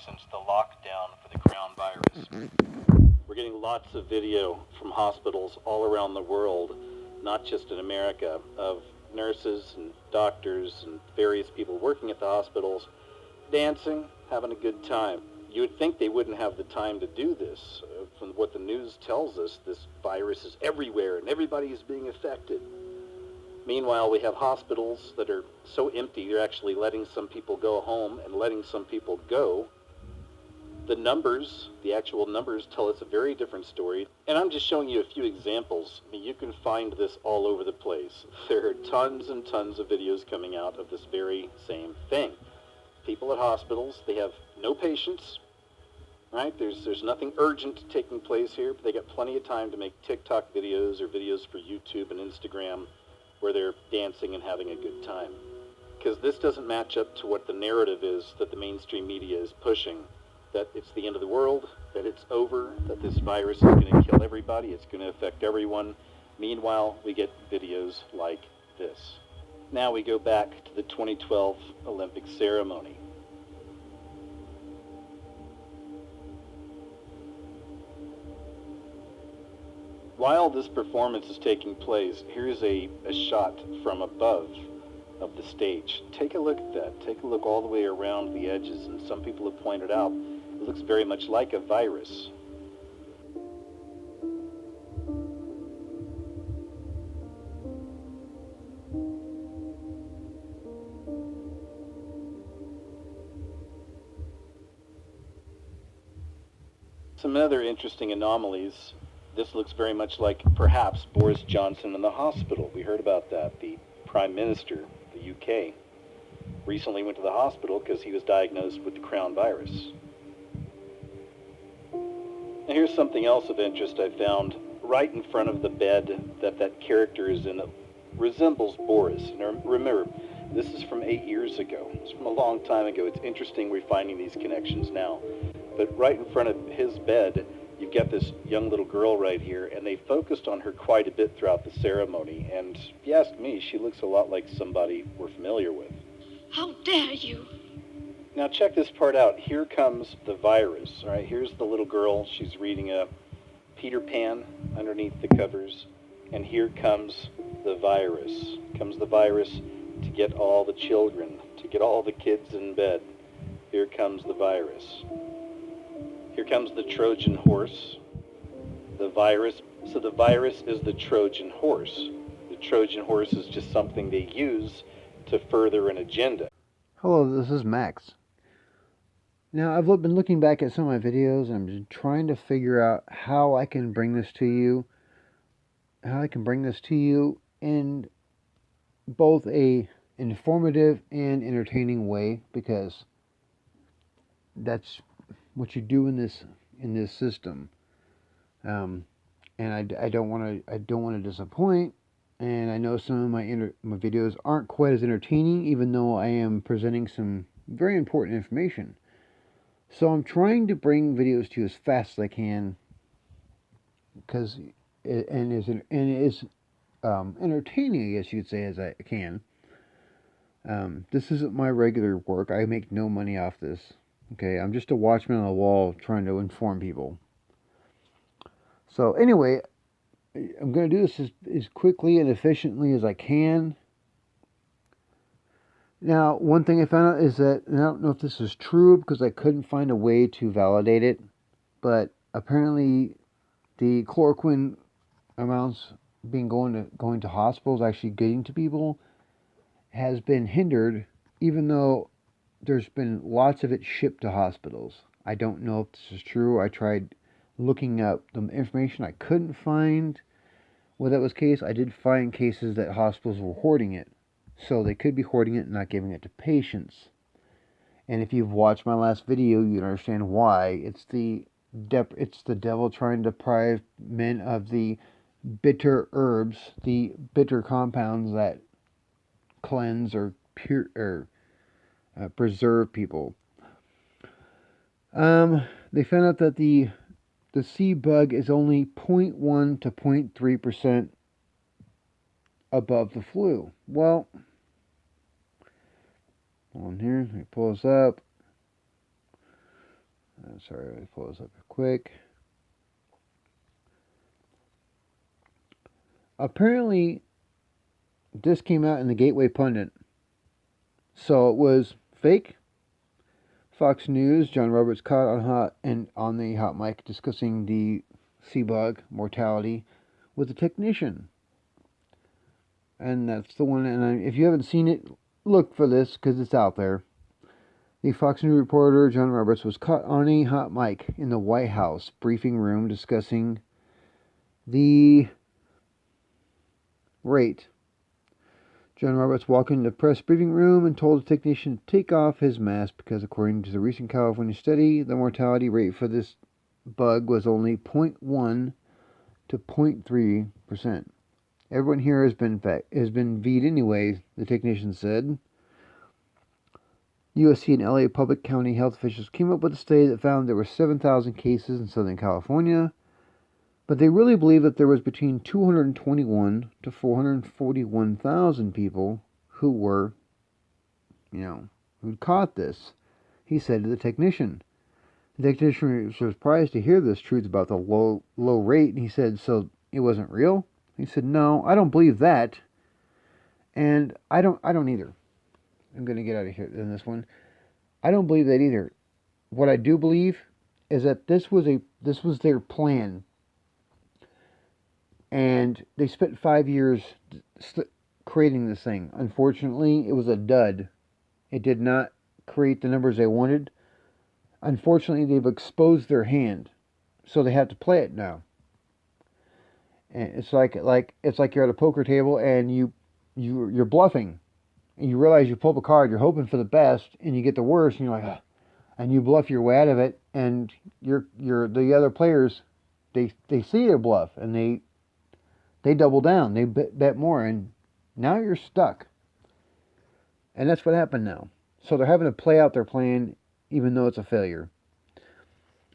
since the lockdown for the Crown virus. We're getting lots of video from hospitals all around the world, not just in America, of nurses and doctors and various people working at the hospitals dancing, having a good time. You would think they wouldn't have the time to do this. From what the news tells us, this virus is everywhere and everybody is being affected. Meanwhile, we have hospitals that are so empty, they're actually letting some people go home and letting some people go. The numbers, the actual numbers, tell us a very different story. And I'm just showing you a few examples. I mean, you can find this all over the place. There are tons and tons of videos coming out of this very same thing. People at hospitals, they have no patients, right? There's nothing urgent taking place here, but they got plenty of time to make TikTok videos or videos for YouTube and Instagram where they're dancing and having a good time. Because this doesn't match up to what the narrative is that the mainstream media is pushing, that it's the end of the world, that it's over, that this virus is going to kill everybody, it's going to affect everyone. Meanwhile, we get videos like this. Now we go back to the 2012 Olympic ceremony. While this performance is taking place, here's a shot from above of the stage. Take a look at that. Take a look all the way around the edges, and some people have pointed out it looks very much like a virus. Some other interesting anomalies. This looks very much like perhaps Boris Johnson in the hospital. We heard about that. The Prime Minister of the UK recently went to the hospital because he was diagnosed with the Crown virus. Now here's something else of interest I found. Right in front of the bed that character is in, resembles Boris. And remember, this is from 8 years ago. It's from a long time ago. It's interesting we're finding these connections now. But right in front of his bed, you've got this young little girl right here, and they focused on her quite a bit throughout the ceremony. And if you ask me, she looks a lot like somebody we're familiar with. How dare you? Now check this part out. Here comes the virus. All right, here's the little girl. She's reading a Peter Pan underneath the covers. And here comes the virus. Comes the virus to get all the children, to get all the kids in bed. Here comes the virus. Here comes the Trojan horse, the virus. So the virus is the Trojan horse. The Trojan horse is just something they use to further an agenda. Hello, this is Max. Now, I've been looking back at some of my videos and I'm just trying to figure out how I can bring this to you. In both a informative and entertaining way, because that's what you do in this system. And I don't want to disappoint. And I know some of my videos aren't quite as entertaining, even though I am presenting some very important information. So I'm trying to bring videos to you as fast as I can, because it is entertaining, I guess you'd say, as I can. This isn't my regular work. I make no money off this. Okay, I'm just a watchman on the wall trying to inform people. So anyway, I'm going to do this as quickly and efficiently as I can. Now, one thing I found out is that, and I don't know if this is true because I couldn't find a way to validate it, but apparently the chloroquine amounts going to hospitals, actually getting to people, has been hindered, even though there's been lots of it shipped to hospitals. I don't know if this is true. I tried looking up the information. I couldn't find whether that was the case. I did find cases that hospitals were hoarding it. So they could be hoarding it and not giving it to patients. And if you've watched my last video, you understand why. It's the devil trying to deprive men of the bitter herbs, the bitter compounds that cleanse or preserve people. They found out that the sea bug is only 0.1 to 0.3% above the flu. Well, on here, let me pull this up. Sorry, let me pull this up quick. Apparently, this came out in the Gateway Pundit. So it was fake. Fox News, John Roberts caught on the hot mic discussing the sea bug mortality with a technician. And that's the one. And if you haven't seen it, look for this because it's out there. The Fox News reporter, John Roberts, was caught on a hot mic in the White House briefing room discussing the rate. John Roberts walked into the press briefing room and told the technician to take off his mask because, according to the recent California study, the mortality rate for this bug was only 0.1 to 0.3%. Everyone here has been V'd anyway, the technician said. USC and LA public county health officials came up with a study that found there were 7,000 cases in Southern California, but they really believe that there was between 221 to 441,000 people who were, who'd caught this, he said to the technician. The technician was surprised to hear this truth about the low rate, and he said, so it wasn't real? He said, no, I don't believe that, and I don't either. I'm going to get out of here in this one. I don't believe that either. What I do believe is that this was their plan, and they spent 5 years creating this thing. Unfortunately, it was a dud. It did not create the numbers they wanted. Unfortunately, they've exposed their hand, so they have to play it now. And it's like you're at a poker table and you're bluffing. And you realize you pull up a card, you're hoping for the best, and you get the worst, and you're like, ah, and you bluff your way out of it, and the other players, they see your bluff, and they double down, they bet more, and now you're stuck. And that's what happened now. So they're having to play out their plan, even though it's a failure.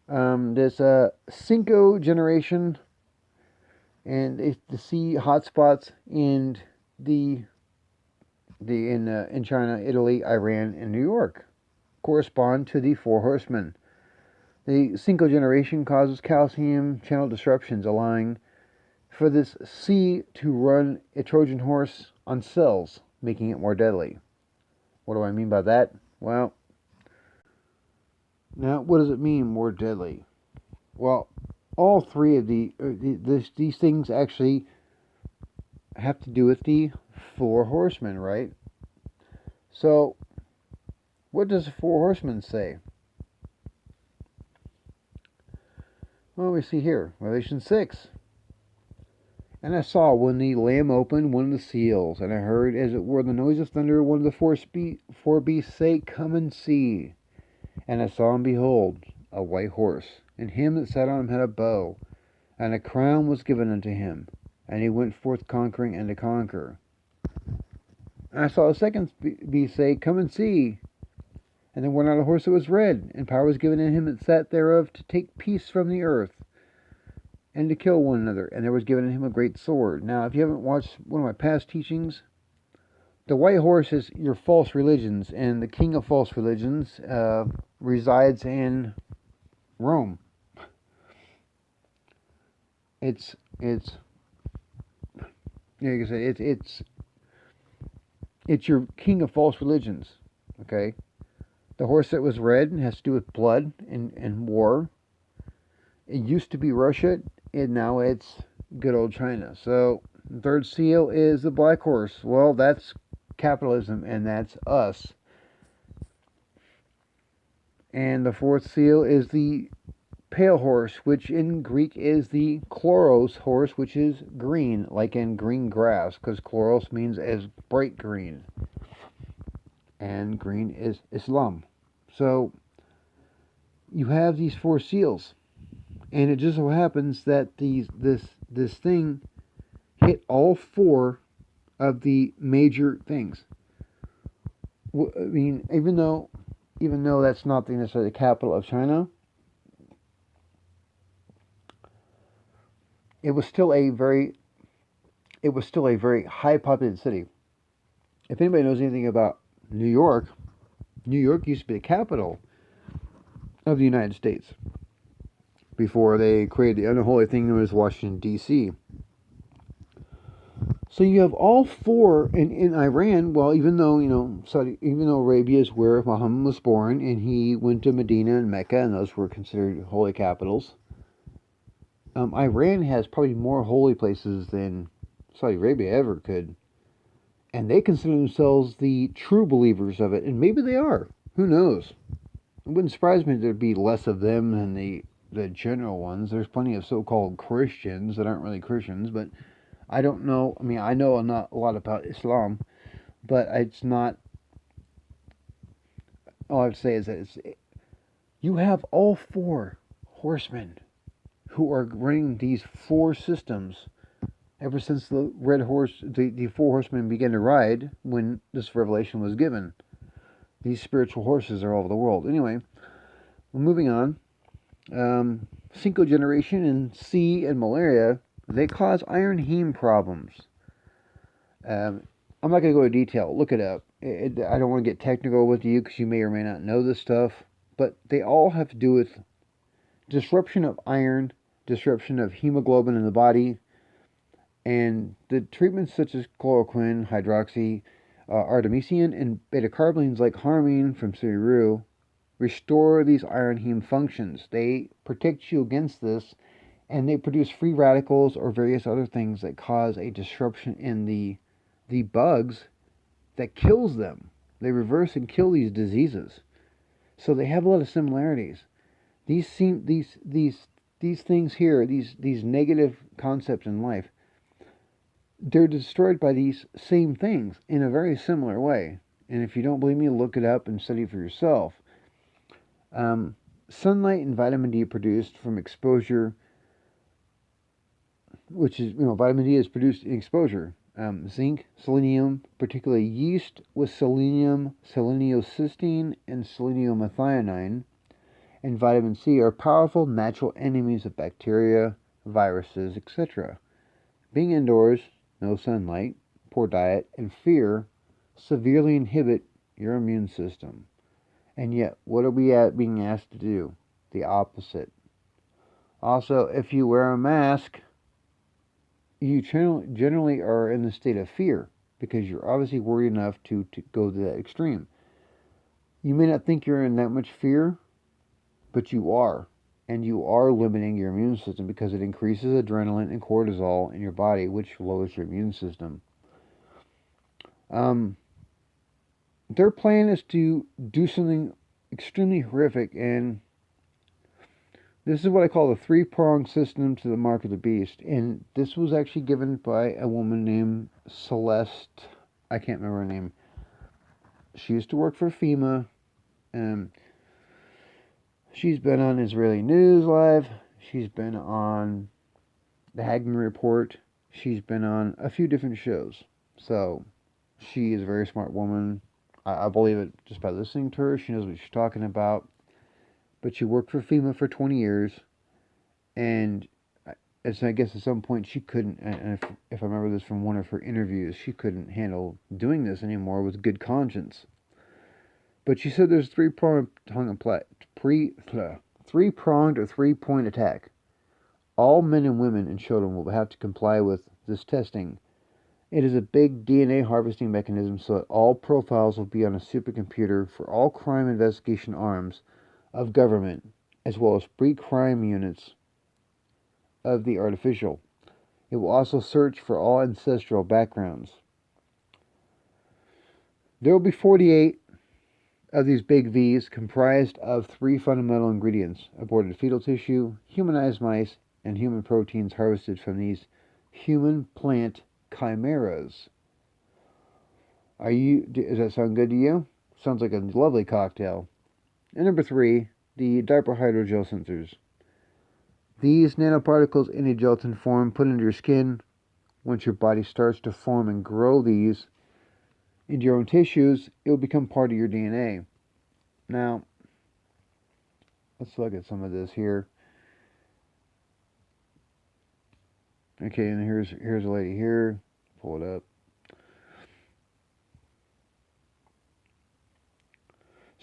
There's a Cinco generation, and the sea hotspots in in China, Italy, Iran, and New York correspond to the Four Horsemen. The Cinco generation causes calcium channel disruptions, allowing for this sea to run a Trojan horse on cells, making it more deadly. What do I mean by that? Well, now what does it mean more deadly? Well, all three of these things actually have to do with the Four Horsemen, right? So, what does the Four Horsemen say? Well, we see here, Revelation 6. And I saw when the Lamb opened one of the seals, and I heard, as it were the noise of thunder, one of the four beasts say, Come and see. And I saw, and behold, a white horse, and him that sat on him had a bow, and a crown was given unto him, and he went forth conquering and to conquer. And I saw a second beast say, Come and see. And there went out a horse that was red, and power was given to him that sat thereof to take peace from the earth, and to kill one another. And there was given to him a great sword. Now, if you haven't watched one of my past teachings, the white horse is your false religions, and the king of false religions resides in Rome. Like I said, it's your king of false religions. Okay, the horse that was red has to do with blood and war. It used to be Russia, and now it's good old China. So the third seal is the black horse. Well, that's capitalism, and that's us. And the fourth seal is the pale horse, which in Greek is the chloros horse, which is green, like in green grass, because chloros means as bright green, and green is Islam. So you have these four seals, and it just so happens that this thing hit all four of the major things. I mean, even though that's not necessarily the capital of China, it was still a very high populated city. If anybody knows anything about New York used to be the capital of the United States before they created the unholy thing known as Washington, D.C. So you have all four in Iran. Well, even though even though Arabia is where Muhammad was born, and he went to Medina and Mecca, and those were considered holy capitals. Iran has probably more holy places than Saudi Arabia ever could, and they consider themselves the true believers of it, and maybe they are. Who knows? It wouldn't surprise me there'd be less of them than the general ones. There's plenty of so-called Christians that aren't really Christians, but I don't know. I mean, I know not a lot about Islam, but it's not. All I have to say is that you have all four horsemen who are running these four systems ever since the the four horsemen began to ride when this revelation was given. These spiritual horses are all over the world. Anyway, well, moving on. Cinco generation and C and malaria, they cause iron heme problems. I'm not going to go into detail. Look it up. I don't want to get technical with you because you may or may not know this stuff, but they all have to do with disruption of iron, disruption of hemoglobin in the body, and the treatments such as chloroquine, hydroxy, artemisinin, and beta-carbolines like harmine from Siriru restore these iron heme functions. They protect you against this, and they produce free radicals or various other things that cause a disruption in the bugs that kills them. They reverse and kill these diseases. So they have a lot of similarities. These things here, these negative concepts in life, they're destroyed by these same things in a very similar way. And if you don't believe me, look it up and study for yourself. Sunlight and vitamin D produced from exposure, which is, vitamin D is produced in exposure. Zinc, selenium, particularly yeast with selenium, seleniocystine, and seleniomethionine, and vitamin C are powerful natural enemies of bacteria, viruses, etc. Being indoors, no sunlight, poor diet, and fear severely inhibit your immune system. And yet, what are we being asked to do? The opposite. Also, if you wear a mask, you generally are in the state of fear because you're obviously worried enough to go to that extreme. You may not think you're in that much fear, but you are. And you are limiting your immune system because it increases adrenaline and cortisol in your body, which lowers your immune system. Their plan is to do something extremely horrific, and this is what I call the three-pronged system to the mark of the beast. And this was actually given by a woman named Celeste. I can't remember her name. She used to work for FEMA. She's been on Israeli News Live. She's been on the Hagman Report. She's been on a few different shows. So she is a very smart woman. I believe it just by listening to her. She knows what she's talking about. But she worked for FEMA for 20 years. And I guess at some point she couldn't, and if I remember this from one of her interviews, she couldn't handle doing this anymore with good conscience. But she said there's three-pronged or three-point attack. All men and women and children will have to comply with this testing. It is a big DNA harvesting mechanism so that all profiles will be on a supercomputer for all crime investigation arms of government, as well as pre-crime units of the artificial. It will also search for all ancestral backgrounds. There will be 48 of these big V's comprised of three fundamental ingredients: aborted fetal tissue, humanized mice, and human proteins harvested from these human-plant chimeras. Does that sound good to you? Sounds like a lovely cocktail. And number 3, the diaper hydrogel sensors. These nanoparticles in a gelatin form put into your skin. Once your body starts to form and grow these into your own tissues, it will become part of your DNA. Now, let's look at some of this here. Okay, and here's a lady here. Pull it up.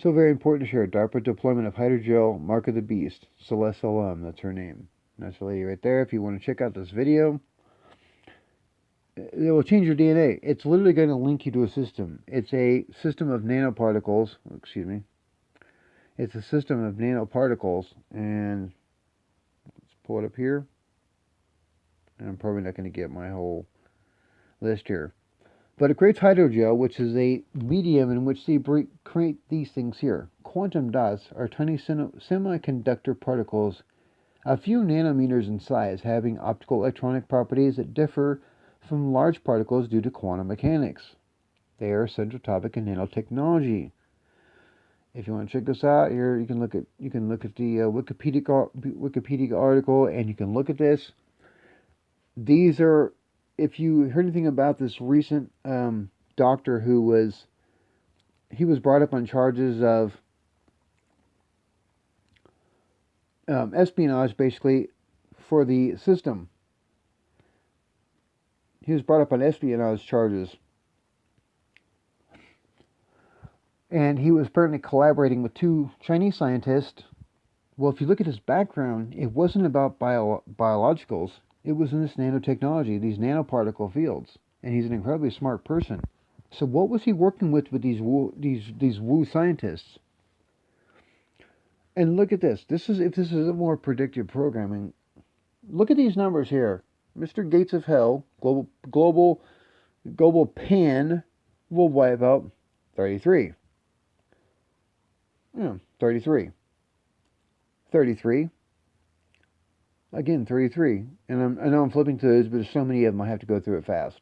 So very important to share. DARPA deployment of hydrogel, Mark of the Beast. Celeste Alum, that's her name. That's the lady right there. If you want to check out this video, it will change your DNA. It's literally going to link you to a system. It's a system of nanoparticles. Excuse me. It's a system of nanoparticles, and let's pull it up here. And I'm probably not going to get my whole list here. But it creates hydrogel, which is a medium in which they create these things here. Quantum dots are tiny semiconductor particles a few nanometers in size, having optical electronic properties that differ from large particles due to quantum mechanics. They are a central topic in nanotechnology. If you want to check this out, here you can look at the Wikipedia article, and you can look at this. These are, if you heard anything about this recent doctor who was brought up on charges of espionage, basically, for the system. He was brought up on espionage charges. And he was apparently collaborating with two Chinese scientists. Well, if you look at his background, it wasn't about biologicals. It was in this nanotechnology, these nanoparticle fields. And he's an incredibly smart person. So what was he working with these Wu scientists? And look at this. If this is a more predictive programming, look at these numbers here. Mr. Gates of Hell, global pan will wipe out 33. 33. 33. Again, 33. And I know I'm flipping through those, but there's so many of them I have to go through it fast.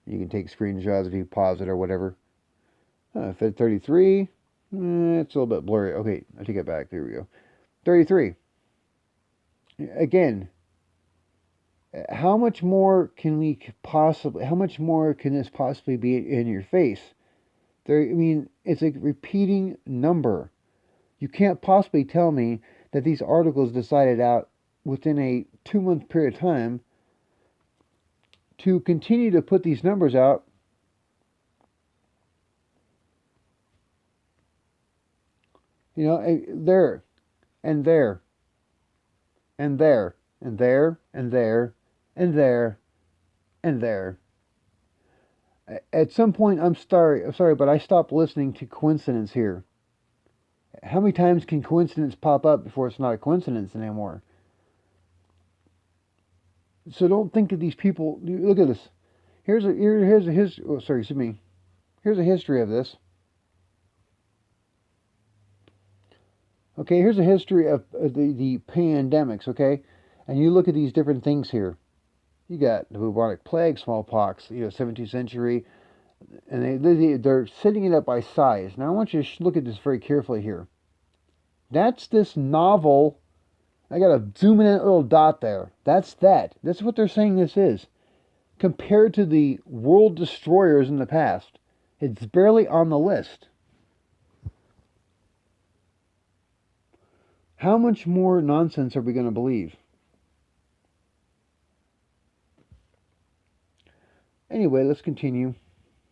You can take screenshots if you pause it or whatever. 33. It's a little bit blurry. Okay, I take it back. There we go. 33. Again, how much more can this possibly be in your face? It's a repeating number. You can't possibly tell me that these articles decided out within a 2-month period of time to continue to put these numbers out. There, and there, and there, and there, and there, and there, and there. At some point, I'm sorry, but I stopped listening to coincidence here. How many times can coincidence pop up before it's not a coincidence anymore? So don't think of these people. Look at this. Here's a history. Oh, sorry, excuse me. Here's a history of this. Okay, here's a history of the pandemics. Okay, and you look at these different things here. You got the bubonic plague, smallpox, 17th century, and they're setting it up by size. Now I want you to look at this very carefully here. That's this novel. I got a zoom in a little dot there. That's that. That's what they're saying this is. Compared to the world destroyers in the past, it's barely on the list. How much more nonsense are we going to believe? Anyway, let's continue.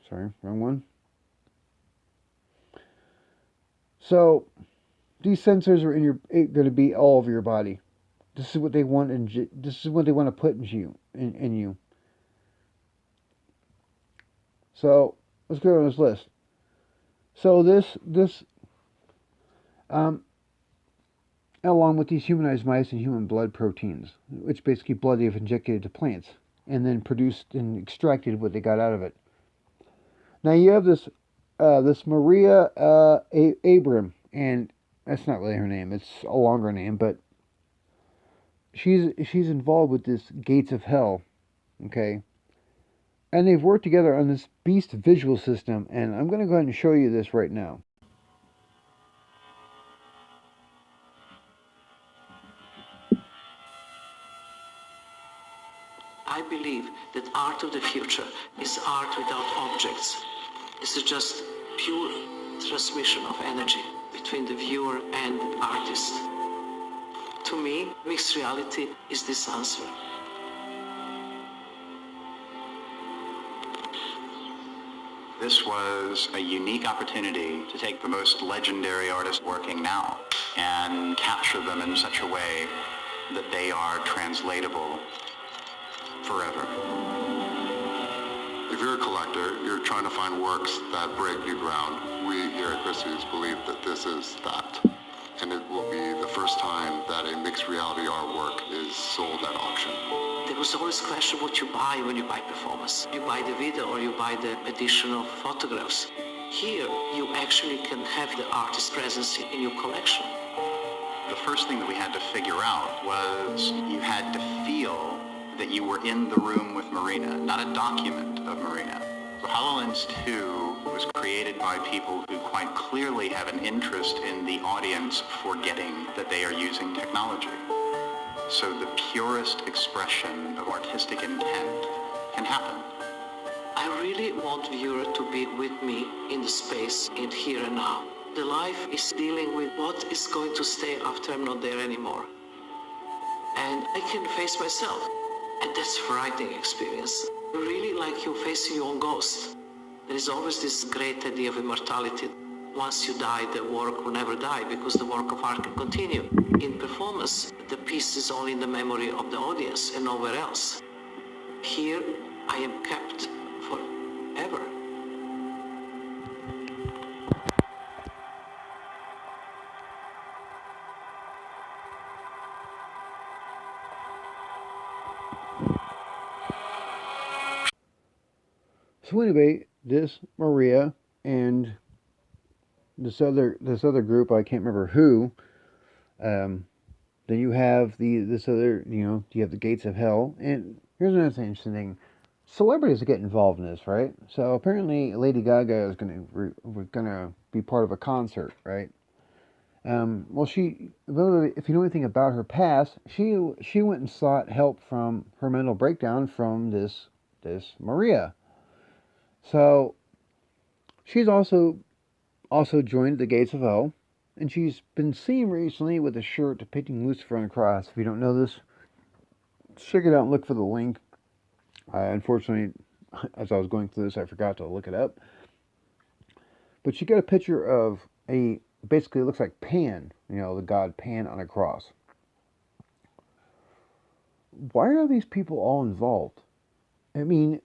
Sorry, wrong one. So, these sensors are going to be all over your body. This is what they want, and this is what they want to put in you. So, let's go on this list. So along with these humanized mice and human blood proteins, which basically blood they've injected into plants and then produced and extracted what they got out of it. Now you have this Maria Abram, and that's not really her name. It's a longer name, but she's involved with this Gates of Hell, okay? And they've worked together on this beast visual system, and I'm going to go ahead and show you this right now. I believe that art of the future is art without objects. This is just pure transmission of energy between the viewer and the artist. To me, mixed reality is this answer. This was a unique opportunity to take the most legendary artists working now and capture them in such a way that they are translatable forever. If you're a collector, you're trying to find works that break new ground. We here at Christie's believe that this is that. And it will be the first time that a mixed reality artwork is sold at auction. There was always a question what you buy when you buy performance. You buy the video or you buy the additional photographs. Here, you actually can have the artist's presence in your collection. The first thing that we had to figure out was you had to feel that you were in the room with Marina, not a document of Marina. So HoloLens 2 was created by people who quite clearly have an interest in the audience forgetting that they are using technology. So the purest expression of artistic intent can happen. I really want viewer to be with me in the space in here and now. The life is dealing with what is going to stay after I'm not there anymore. And I can face myself. And that's a frightening experience. Really like you facing your own ghost. There is always this great idea of immortality. Once you die, the work will never die because the work of art can continue. In performance, the piece is only in the memory of the audience and nowhere else. Here, I am kept forever. So anyway, this Maria and this other group, I can't remember who. Then you have this other, you have the Gates of Hell. And here's another interesting thing: celebrities get involved in this, right? So apparently, Lady Gaga is gonna be part of a concert, right? Well, if you know anything about her past, she went and sought help from her mental breakdown from this Maria. So she's also joined the Gates of Hell, and she's been seen recently with a shirt depicting Lucifer on the cross. If you don't know this, check it out and look for the link. Unfortunately, as I was going through this, I forgot to look it up. But she got a picture of basically it looks like Pan, the god Pan on a cross. Why are these people all involved? I mean,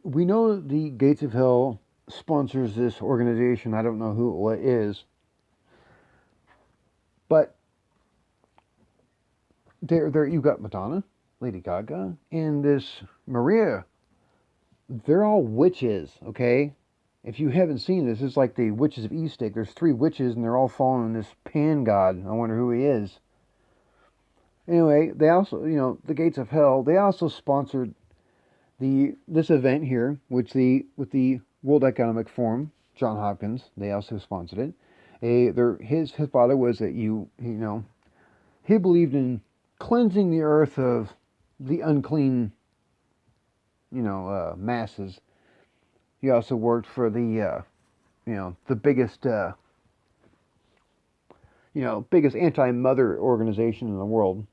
we know the Gates of Hell sponsors this organization. I don't know who it is. But there you've got Madonna, Lady Gaga, and this Maria. They're all witches, okay? If you haven't seen this, it's like the Witches of Eastwick. There's 3 witches, and they're all following this Pan god. I wonder who he is. Anyway, they also, the Gates of Hell, they also sponsored this event here, with the World Economic Forum, John Hopkins. They also sponsored it. His father was that he believed in cleansing the earth of the unclean, masses. He also worked for the biggest, biggest anti-mother organization in the world.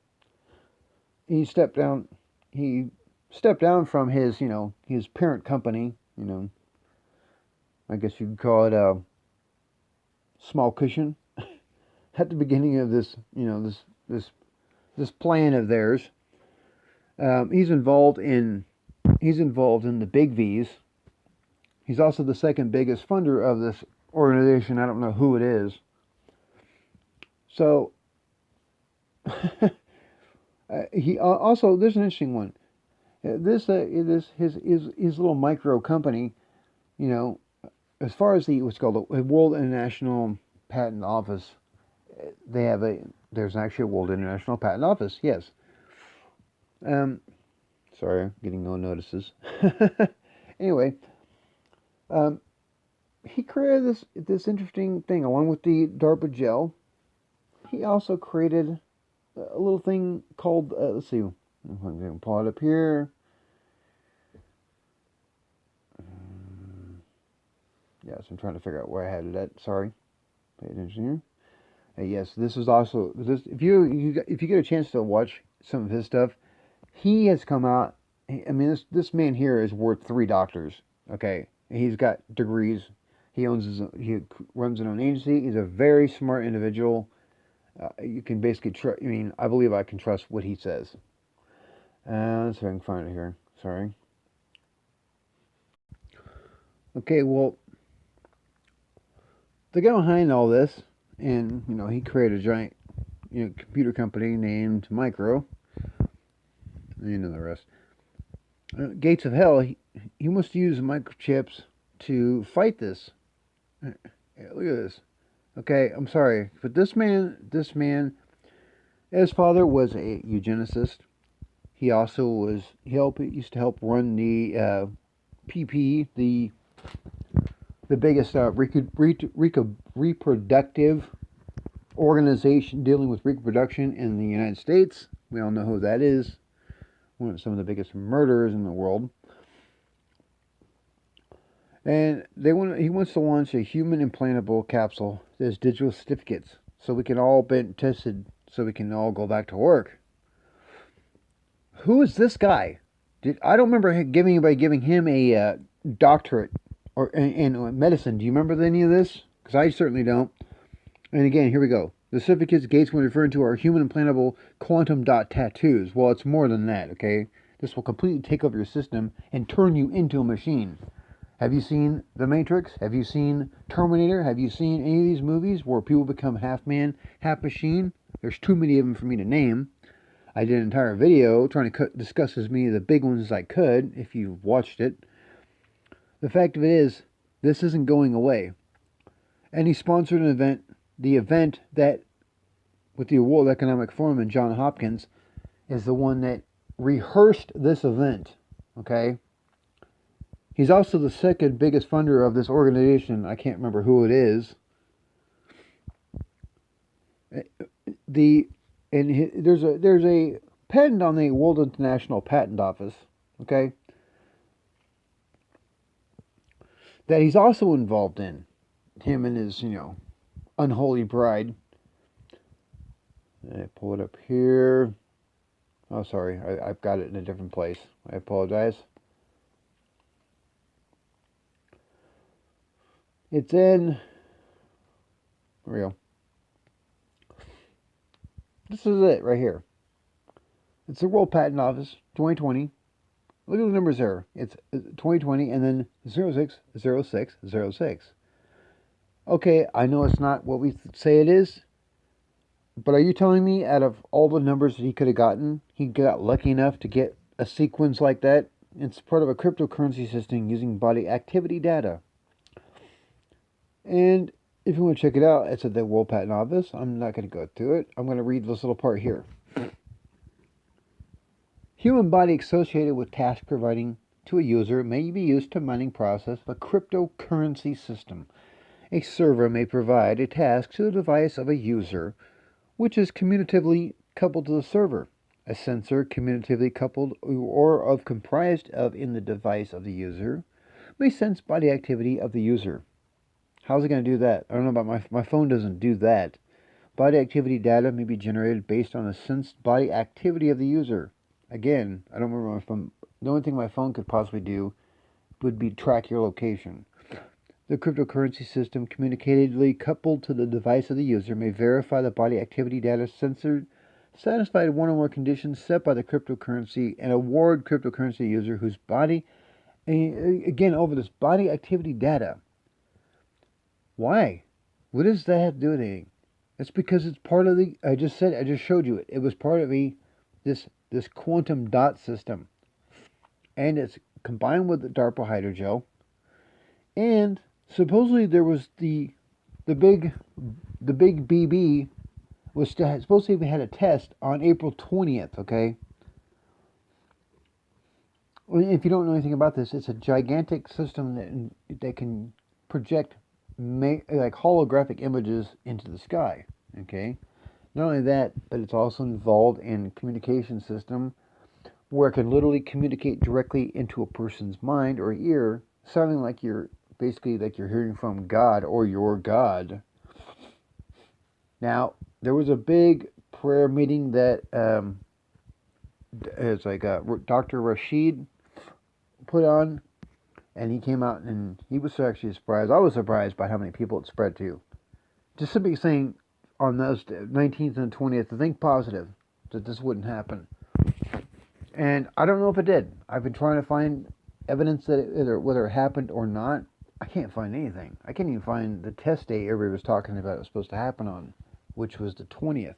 He stepped down from his, his parent company, I guess you could call it a small cushion, at the beginning of this, this plan of theirs. He's involved in the big V's. He's also the second biggest funder of this organization. I don't know who it is. So, he also, there's an interesting one. His little micro company, as far as what's called the World International Patent Office, there's actually a World International Patent Office, yes. Sorry, I'm getting no notices. Anyway, he created this interesting thing along with the DARPA gel. He also created a little thing called, let's see, if I'm going to pull it up here. Yes, I'm trying to figure out where I had it at. Sorry. Pay attention here. Yes, this is also this. If you get a chance to watch some of his stuff, he has come out. I mean, this man here is worth 3 doctors. Okay, He's got degrees. He runs his own agency. He's a very smart individual. You can basically trust. I mean, I believe I can trust what he says. Let's see if I can find it here. Sorry. Okay, well, the guy behind all this, and he created a giant, computer company named Micro. You know the rest. Gates of Hell. He wants to use microchips to fight this. Look at this. Okay, I'm sorry, but this man, his father was a eugenicist. He also used to help run the PP, the biggest reproductive organization dealing with reproduction in the United States. We all know who that is. One of some of the biggest murderers in the world. And he wants to launch a human implantable capsule that has digital certificates, so we can all be tested, so we can all go back to work. Who is this guy? I don't remember anybody giving him a doctorate or in medicine. Do you remember any of this? Because I certainly don't. And again, here we go. The certificates Gates was referring to are human implantable quantum dot tattoos. Well, it's more than that, okay? This will completely take over your system and turn you into a machine. Have you seen The Matrix? Have you seen Terminator? Have you seen any of these movies where people become half man, half machine? There's too many of them for me to name. I did an entire video trying to discuss as many of the big ones as I could, if you've watched it. The fact of it is, this isn't going away. And he sponsored an event, the event that, with the World Economic Forum and Johns Hopkins, is the one that rehearsed this event, okay? He's also the second biggest funder of this organization. I can't remember who it is. There's a patent on the World International Patent Office, okay, that he's also involved in. Him and his, unholy bride. I pull it up here. Oh, sorry, I've got it in a different place. I apologize. It's in. There we go. This is it right here. It's the World Patent Office, 2020. Look at the numbers there. It's 2020 and then 060606. Okay, I know it's not what we say it is, but are you telling me out of all the numbers that he could have gotten, he got lucky enough to get a sequence like that? It's part of a cryptocurrency system using body activity data. And if you want to check it out, it's at the World Patent Office. I'm not going to go through it. I'm going to read this little part here. Human body associated with task providing to a user may be used to mining process of a cryptocurrency system. A server may provide a task to the device of a user, which is commutatively coupled to the server. A sensor commutatively coupled or of comprised of in the device of the user may sense body activity of the user. How's it going to do that? I don't know about my phone doesn't do that. Body activity data may be generated based on the sensed body activity of the user. Again, I don't remember my phone. The only thing my phone could possibly do would be track your location. The cryptocurrency system communicatively coupled to the device of the user may verify the body activity data censored, satisfied one or more conditions set by the cryptocurrency, and award cryptocurrency user whose body, again, over this body activity data. Why? What does that have to do with anything? It's because it's part of the, I just showed you it. It was part of this quantum dot system. And it's combined with the DARPA hydrogel. And supposedly there was the big BB was supposed to have had a test on April 20th, okay? If you don't know anything about this, it's a gigantic system that can project like holographic images into the sky, okay? Not only that, but it's also involved in a communication system where it can literally communicate directly into a person's mind or ear, sounding like you're hearing from God or your God. Now, there was a big prayer meeting that it's like Dr. Rashid put on, And he came out and he was actually surprised. I was surprised by how many people it spread to. Just simply saying on those 19th and 20th to think positive that this wouldn't happen. And I don't know if it did. I've been trying to find evidence that whether it happened or not. I can't find anything. I can't even find the test date everybody was talking about it was supposed to happen on, which was the 20th.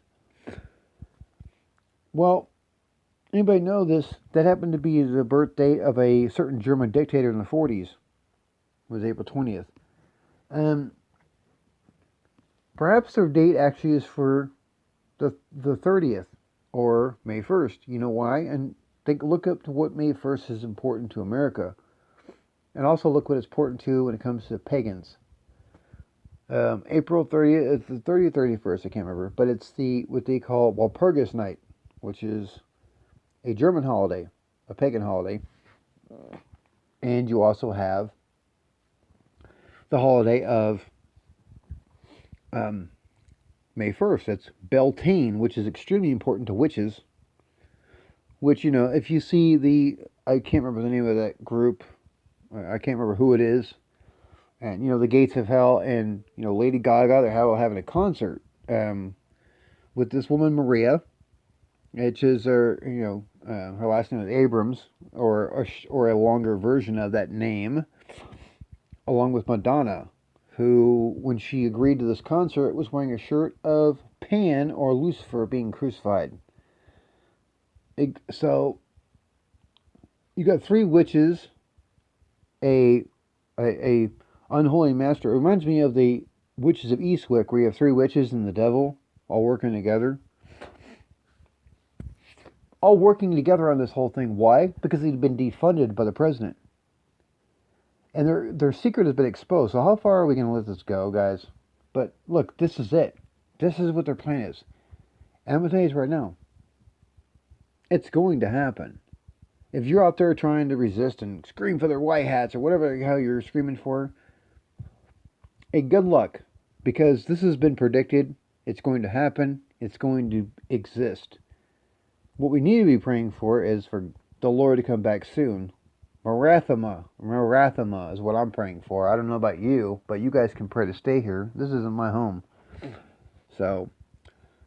Well, anybody know this? That happened to be the birth date of a certain German dictator in the 40s. It was April 20th. Perhaps their date actually is for the 30th or May 1st. You know why? And look up to what May 1st is important to America. And also look what it's important to when it comes to pagans. April 30th, it's the 30th, 31st, I can't remember. But it's what they call Walpurgis Night, which is a German holiday, a pagan holiday. And you also have the holiday of May 1st. That's Beltane, which is extremely important to witches. Which, if you see I can't remember the name of that group. I can't remember who it is. And, the Gates of Hell and, Lady Gaga, they're having a concert with this woman, Maria, which is her last name is Abrams, or a longer version of that name, along with Madonna, who, when she agreed to this concert, was wearing a shirt of Pan or Lucifer being crucified. So, you got three witches, a unholy master. It reminds me of the Witches of Eastwick, where you have three witches and the devil all working together. All working together on this whole thing. Why? Because they'd been defunded by the president. And their secret has been exposed. So how far are we going to let this go, guys? But look, this is it. This is what their plan is. And I'm going to tell you this right now. It's going to happen. If you're out there trying to resist and scream for their white hats or whatever the hell you're screaming for, hey, good luck. Because this has been predicted. It's going to happen. It's going to exist. What we need to be praying for is for the Lord to come back soon. Marathama is what I'm praying for. I don't know about you, but you guys can pray to stay here. This isn't my home. So,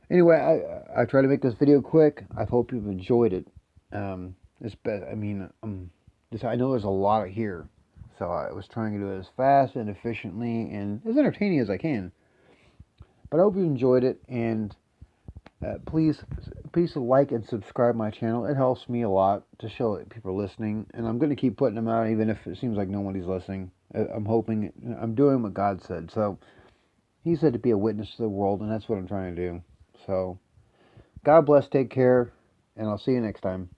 anyway, I try to make this video quick. I hope you've enjoyed it. I know there's a lot here, so I was trying to do it as fast and efficiently and as entertaining as I can. But I hope you enjoyed it, and please like and subscribe my channel. It helps me a lot to show that people are listening, and I'm going to keep putting them out even if it seems like nobody's listening. I'm hoping I'm doing what God said. So He said to be a witness to the world, and that's what I'm trying to do. So God bless, take care, and I'll see you next time.